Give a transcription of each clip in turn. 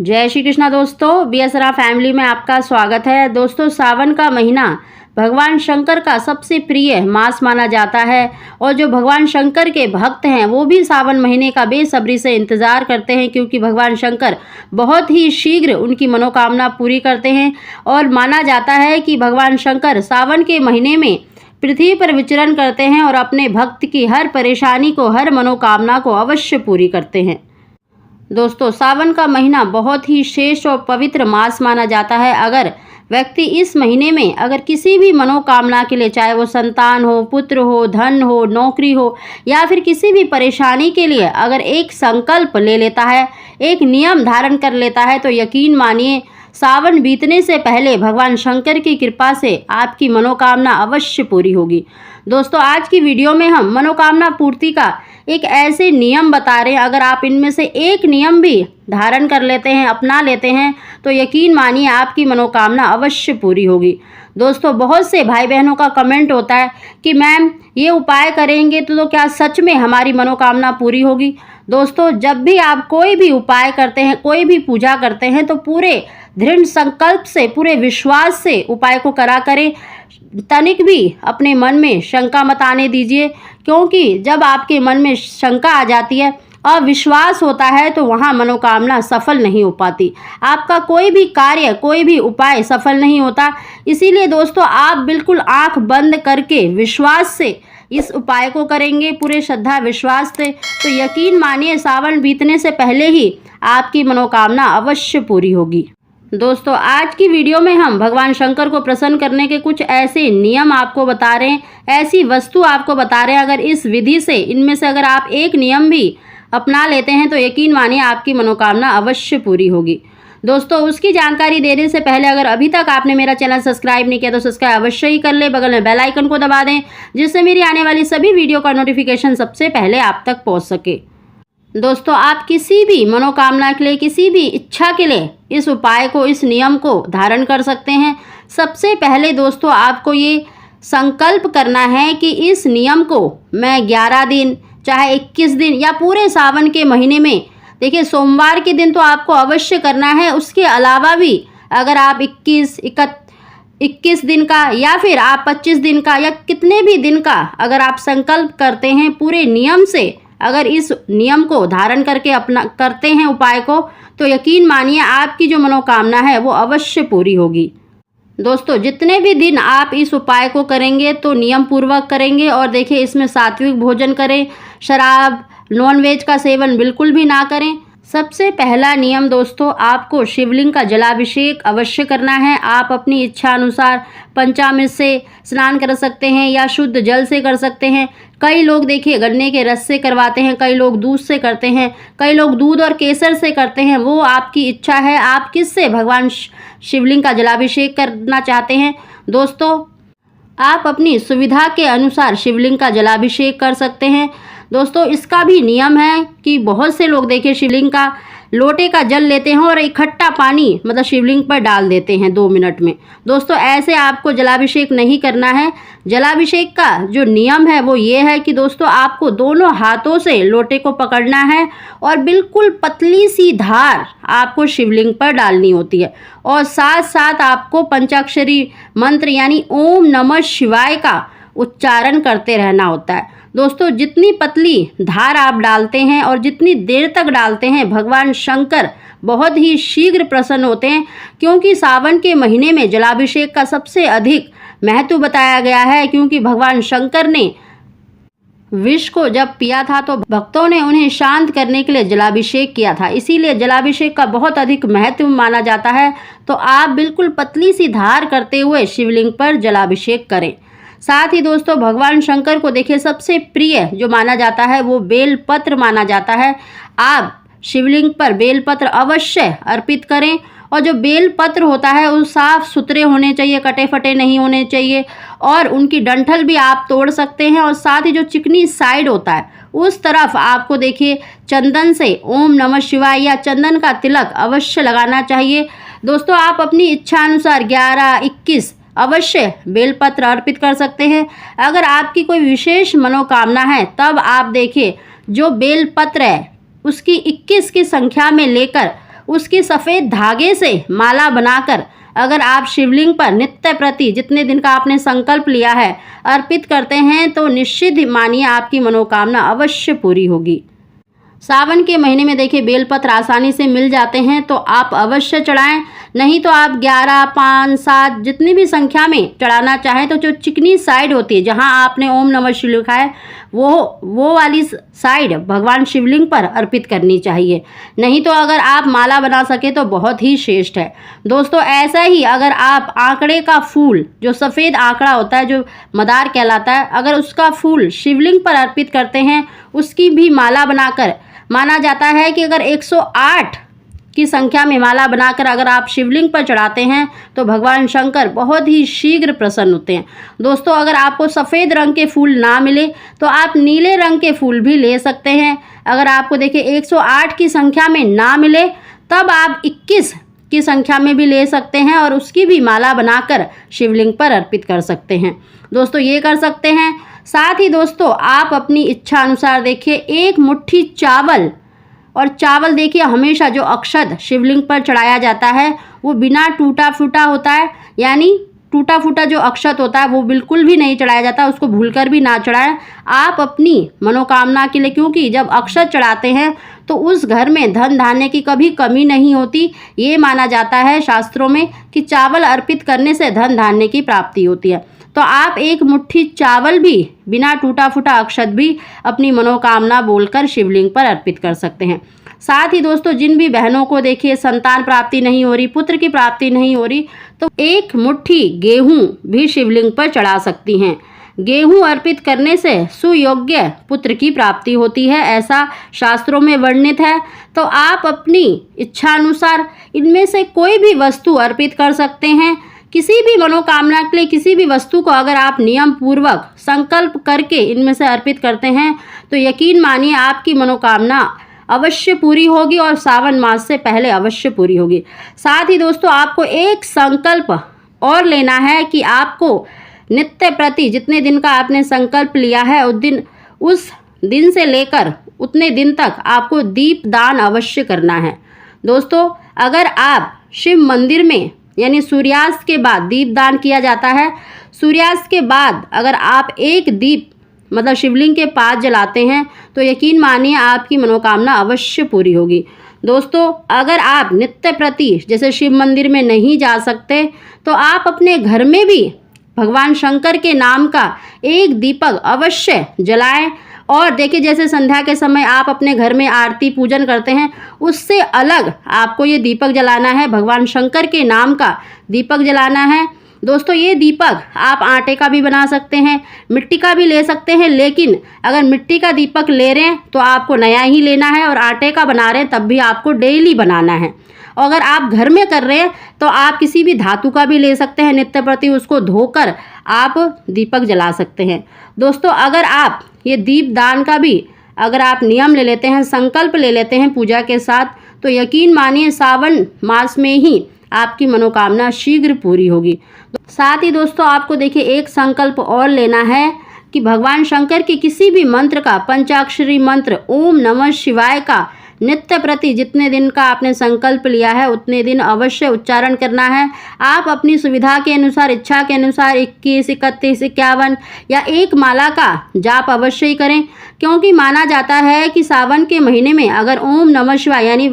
जय श्री कृष्णा दोस्तों, बीएसरा फैमिली में आपका स्वागत है। दोस्तों, सावन का महीना भगवान शंकर का सबसे प्रिय मास माना जाता है और जो भगवान शंकर के भक्त हैं वो भी सावन महीने का बेसब्री से इंतज़ार करते हैं, क्योंकि भगवान शंकर बहुत ही शीघ्र उनकी मनोकामना पूरी करते हैं। और माना जाता है कि भगवान शंकर सावन के महीने में पृथ्वी पर विचरण करते हैं और अपने भक्त की हर परेशानी को, हर मनोकामना को अवश्य पूरी करते हैं। दोस्तों, सावन का महीना बहुत ही श्रेष्ठ और पवित्र मास माना जाता है। अगर व्यक्ति इस महीने में अगर किसी भी मनोकामना के लिए, चाहे वो संतान हो, पुत्र हो, धन हो, नौकरी हो या फिर किसी भी परेशानी के लिए अगर एक संकल्प ले लेता है, एक नियम धारण कर लेता है, तो यकीन मानिए सावन बीतने से पहले भगवान शंकर की कृपा से आपकी मनोकामना अवश्य पूरी होगी। दोस्तों, आज की वीडियो में हम मनोकामना पूर्ति का एक ऐसे नियम बता रहे हैं, अगर आप इनमें से एक नियम भी धारण कर लेते हैं, अपना लेते हैं, तो यकीन मानिए आपकी मनोकामना अवश्य पूरी होगी। दोस्तों, बहुत से भाई बहनों का कमेंट होता है कि मैम ये उपाय करेंगे तो क्या सच में हमारी मनोकामना पूरी होगी। दोस्तों, जब भी आप कोई भी उपाय करते हैं, कोई भी पूजा करते हैं, तो पूरे दृढ़ संकल्प से, पूरे विश्वास से उपाय को करा करें। तनिक भी अपने मन में शंका मत आने दीजिए, क्योंकि जब आपके मन में शंका आ जाती है, अविश्वास होता है, तो वहाँ मनोकामना सफल नहीं हो पाती। आपका कोई भी कार्य, कोई भी उपाय सफल नहीं होता। इसीलिए दोस्तों, आप बिल्कुल आंख बंद करके विश्वास से इस उपाय को करेंगे, पूरे श्रद्धा विश्वास से, तो यकीन मानिए सावन बीतने से पहले ही आपकी मनोकामना अवश्य पूरी होगी। दोस्तों, आज की वीडियो में हम भगवान शंकर को प्रसन्न करने के कुछ ऐसे नियम आपको बता रहे हैं, ऐसी वस्तु आपको बता रहे हैं। अगर इस विधि से, इनमें से अगर आप एक नियम भी अपना लेते हैं, तो यकीन मानिए आपकी मनोकामना अवश्य पूरी होगी। दोस्तों, उसकी जानकारी देने से पहले अगर अभी तक आपने मेरा चैनल सब्सक्राइब नहीं किया तो सब्सक्राइब अवश्य ही कर ले, बगल में बेल आइकन को दबा दें, जिससे मेरी आने वाली सभी वीडियो का नोटिफिकेशन सबसे पहले आप तक पहुँच सके। दोस्तों, आप किसी भी मनोकामना के लिए, किसी भी इच्छा के लिए इस उपाय को, इस नियम को धारण कर सकते हैं। सबसे पहले दोस्तों, आपको ये संकल्प करना है कि इस नियम को मैं 11 दिन, चाहे 21 दिन या पूरे सावन के महीने में, देखिए सोमवार के दिन तो आपको अवश्य करना है। उसके अलावा भी अगर आप 21 दिन का या फिर आप 25 दिन का या कितने भी दिन का अगर आप संकल्प करते हैं, पूरे नियम से अगर इस नियम को धारण करके अपना करते हैं उपाय को, तो यकीन मानिए आपकी जो मनोकामना है वो अवश्य पूरी होगी। दोस्तों, जितने भी दिन आप इस उपाय को करेंगे तो नियम पूर्वक करेंगे, और देखिए इसमें सात्विक भोजन करें, शराब, नॉनवेज का सेवन बिल्कुल भी ना करें। सबसे पहला नियम दोस्तों, आपको शिवलिंग का जलाभिषेक अवश्य करना है। आप अपनी इच्छा अनुसार पंचामृत से स्नान कर सकते हैं या शुद्ध जल से कर सकते हैं। कई लोग देखिए गन्ने के रस से करवाते हैं, कई लोग दूध से करते हैं, कई लोग दूध और केसर से करते हैं। वो आपकी इच्छा है, आप किससे भगवान शिवलिंग का जलाभिषेक करना चाहते हैं। दोस्तों, आप अपनी सुविधा के अनुसार शिवलिंग का जलाभिषेक कर सकते हैं। दोस्तों, इसका भी नियम है कि बहुत से लोग देखिए शिवलिंग का लोटे का जल लेते हैं और इकट्ठा पानी मतलब शिवलिंग पर डाल देते हैं 2 मिनट में। दोस्तों, ऐसे आपको जलाभिषेक नहीं करना है। जलाभिषेक का जो नियम है वो ये है कि दोस्तों, आपको दोनों हाथों से लोटे को पकड़ना है और बिल्कुल पतली सी धार आपको शिवलिंग पर डालनी होती है, और साथ साथ आपको पंचाक्षरी मंत्र यानी ओम नमः शिवाय का उच्चारण करते रहना होता है। दोस्तों, जितनी पतली धार आप डालते हैं और जितनी देर तक डालते हैं, भगवान शंकर बहुत ही शीघ्र प्रसन्न होते हैं, क्योंकि सावन के महीने में जलाभिषेक का सबसे अधिक महत्व बताया गया है। क्योंकि भगवान शंकर ने विष को जब पिया था तो भक्तों ने उन्हें शांत करने के लिए जलाभिषेक किया था, इसीलिए जलाभिषेक का बहुत अधिक महत्व माना जाता है। तो आप बिल्कुल पतली सी धार करते हुए शिवलिंग पर जलाभिषेक करें। साथ ही दोस्तों, भगवान शंकर को देखिए सबसे प्रिय जो माना जाता है वो बेलपत्र माना जाता है। आप शिवलिंग पर बेलपत्र अवश्य अर्पित करें, और जो बेलपत्र होता है वो साफ सुथरे होने चाहिए, कटे फटे नहीं होने चाहिए, और उनकी डंठल भी आप तोड़ सकते हैं। और साथ ही जो चिकनी साइड होता है उस तरफ आपको देखिए चंदन से ओम नमः शिवाय या चंदन का तिलक अवश्य लगाना चाहिए। दोस्तों, आप अपनी इच्छा अनुसार 11, 21 अवश्य बेलपत्र अर्पित कर सकते हैं। अगर आपकी कोई विशेष मनोकामना है, तब आप देखिए जो बेलपत्र है उसकी 21 की संख्या में लेकर उसकी सफ़ेद धागे से माला बनाकर अगर आप शिवलिंग पर नित्य प्रति जितने दिन का आपने संकल्प लिया है अर्पित करते हैं तो निश्चित ही मानिए आपकी मनोकामना अवश्य पूरी होगी। सावन के महीने में देखिए बेलपत्र आसानी से मिल जाते हैं तो आप अवश्य चढ़ाएं, नहीं तो आप 11, 5, 7 जितनी भी संख्या में चढ़ाना चाहें तो जो चिकनी साइड होती है जहां आपने ओम नमः शिवाय लिखा है वो वाली साइड भगवान शिवलिंग पर अर्पित करनी चाहिए। नहीं तो अगर आप माला बना सके तो बहुत ही श्रेष्ठ है। दोस्तों ऐसा ही अगर आप आंकड़े का फूल जो सफ़ेद आंकड़ा होता है जो मदार कहलाता है, अगर उसका फूल शिवलिंग पर अर्पित करते हैं उसकी भी माला बनाकर माना जाता है कि अगर 108 की संख्या में माला बनाकर अगर आप शिवलिंग पर चढ़ाते हैं तो भगवान शंकर बहुत ही शीघ्र प्रसन्न होते हैं। दोस्तों अगर आपको सफ़ेद रंग के फूल ना मिले तो आप नीले रंग के फूल भी ले सकते हैं। अगर आपको देखिए 108 की संख्या में ना मिले तब आप 21 की संख्या में भी ले सकते हैं और उसकी भी माला बनाकर शिवलिंग पर अर्पित कर सकते हैं। दोस्तों ये कर सकते हैं। साथ ही दोस्तों आप अपनी इच्छा अनुसार देखिए 1 मुट्ठी चावल, और चावल देखिए हमेशा जो अक्षत शिवलिंग पर चढ़ाया जाता है वो बिना टूटा फूटा होता है, यानी टूटा फूटा जो अक्षत होता है वो बिल्कुल भी नहीं चढ़ाया जाता, उसको भूलकर भी ना चढ़ाएं। आप अपनी मनोकामना के लिए, क्योंकि जब अक्षत चढ़ाते हैं तो उस घर में धन धान्य की कभी कमी नहीं होती। ये माना जाता है शास्त्रों में कि चावल अर्पित करने से धन धान्य की प्राप्ति होती है। तो आप 1 मुट्ठी चावल भी बिना टूटा फूटा अक्षत भी अपनी मनोकामना बोलकर शिवलिंग पर अर्पित कर सकते हैं। साथ ही दोस्तों जिन भी बहनों को देखिए संतान प्राप्ति नहीं हो रही, पुत्र की प्राप्ति नहीं हो रही, तो 1 मुट्ठी गेहूं भी शिवलिंग पर चढ़ा सकती हैं। गेहूं अर्पित करने से सुयोग्य पुत्र की प्राप्ति होती है, ऐसा शास्त्रों में वर्णित है। तो आप अपनी इच्छानुसार इनमें से कोई भी वस्तु अर्पित कर सकते हैं। किसी भी मनोकामना के लिए किसी भी वस्तु को अगर आप नियम पूर्वक संकल्प करके इनमें से अर्पित करते हैं तो यकीन मानिए आपकी मनोकामना अवश्य पूरी होगी और सावन मास से पहले अवश्य पूरी होगी। साथ ही दोस्तों आपको एक संकल्प और लेना है कि आपको नित्य प्रति जितने दिन का आपने संकल्प लिया है उस दिन से लेकर उतने दिन तक आपको दीप दान अवश्य करना है। दोस्तों अगर आप शिव मंदिर में यानी सूर्यास्त के बाद दीप दान किया जाता है, सूर्यास्त के बाद अगर आप 1 दीप मतलब शिवलिंग के पास जलाते हैं तो यकीन मानिए आपकी मनोकामना अवश्य पूरी होगी। दोस्तों अगर आप नित्य प्रति जैसे शिव मंदिर में नहीं जा सकते तो आप अपने घर में भी भगवान शंकर के नाम का 1 दीपक अवश्य जलाएं। और देखिए जैसे संध्या के समय आप अपने घर में आरती पूजन करते हैं उससे अलग आपको ये दीपक जलाना है, भगवान शंकर के नाम का दीपक जलाना है। दोस्तों ये दीपक आप आटे का भी बना सकते हैं, मिट्टी का भी ले सकते हैं, लेकिन अगर मिट्टी का दीपक ले रहे हैं तो आपको नया ही लेना है और आटे का बना रहे हैं तब भी आपको डेली बनाना है। और अगर आप घर में कर रहे हैं तो आप किसी भी धातु का भी ले सकते हैं, नित्य प्रति उसको धोकर आप दीपक जला सकते हैं। दोस्तों अगर आप ये दीप दान का भी अगर आप नियम ले लेते हैं, संकल्प ले लेते हैं पूजा के साथ, तो यकीन मानिए सावन मास में ही आपकी मनोकामना शीघ्र पूरी होगी। साथ ही दोस्तों आपको देखिए एक संकल्प और लेना है कि भगवान शंकर के किसी भी मंत्र का, पंचाक्षरी मंत्र ओम नमः शिवाय का नित्य प्रति जितने दिन का आपने संकल्प लिया है उतने दिन अवश्य उच्चारण करना है। आप अपनी सुविधा के अनुसार, इच्छा के अनुसार 21, 31, 51 या 1 माला का जाप अवश्य ही करें, क्योंकि माना जाता है कि सावन के महीने में अगर ओम नमः शिवाय यानी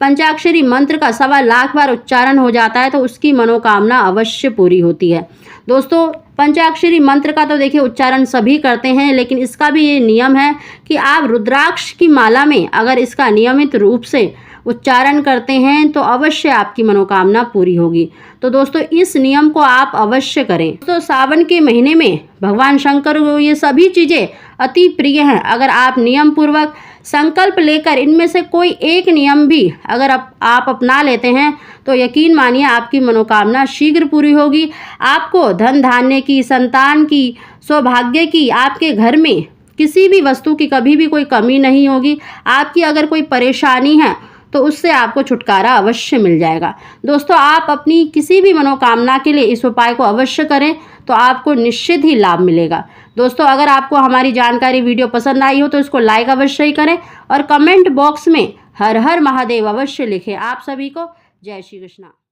पंचाक्षरी मंत्र का 1.25 लाख बार उच्चारण हो जाता है तो उसकी मनोकामना अवश्य पूरी होती है। दोस्तों पंचाक्षरी मंत्र का तो देखिए उच्चारण सभी करते हैं, लेकिन इसका भी ये नियम है कि आप रुद्राक्ष की माला में अगर इसका नियमित रूप से उच्चारण करते हैं तो अवश्य आपकी मनोकामना पूरी होगी। तो दोस्तों इस नियम को आप अवश्य करें। तो सावन के महीने में भगवान शंकर को ये सभी चीज़ें अति प्रिय हैं। अगर आप नियम पूर्वक संकल्प लेकर इनमें से कोई एक नियम भी अगर आप अपना लेते हैं तो यकीन मानिए आपकी मनोकामना शीघ्र पूरी होगी। आपको धन धान्य की, संतान की, सौभाग्य की, आपके घर में किसी भी वस्तु की कभी भी कोई कमी नहीं होगी। आपकी अगर कोई परेशानी है तो उससे आपको छुटकारा अवश्य मिल जाएगा। दोस्तों आप अपनी किसी भी मनोकामना के लिए इस उपाय को अवश्य करें तो आपको निश्चित ही लाभ मिलेगा। दोस्तों अगर आपको हमारी जानकारी वीडियो पसंद आई हो तो इसको लाइक अवश्य ही करें और कमेंट बॉक्स में हर हर महादेव अवश्य लिखें। आप सभी को जय श्री कृष्णा।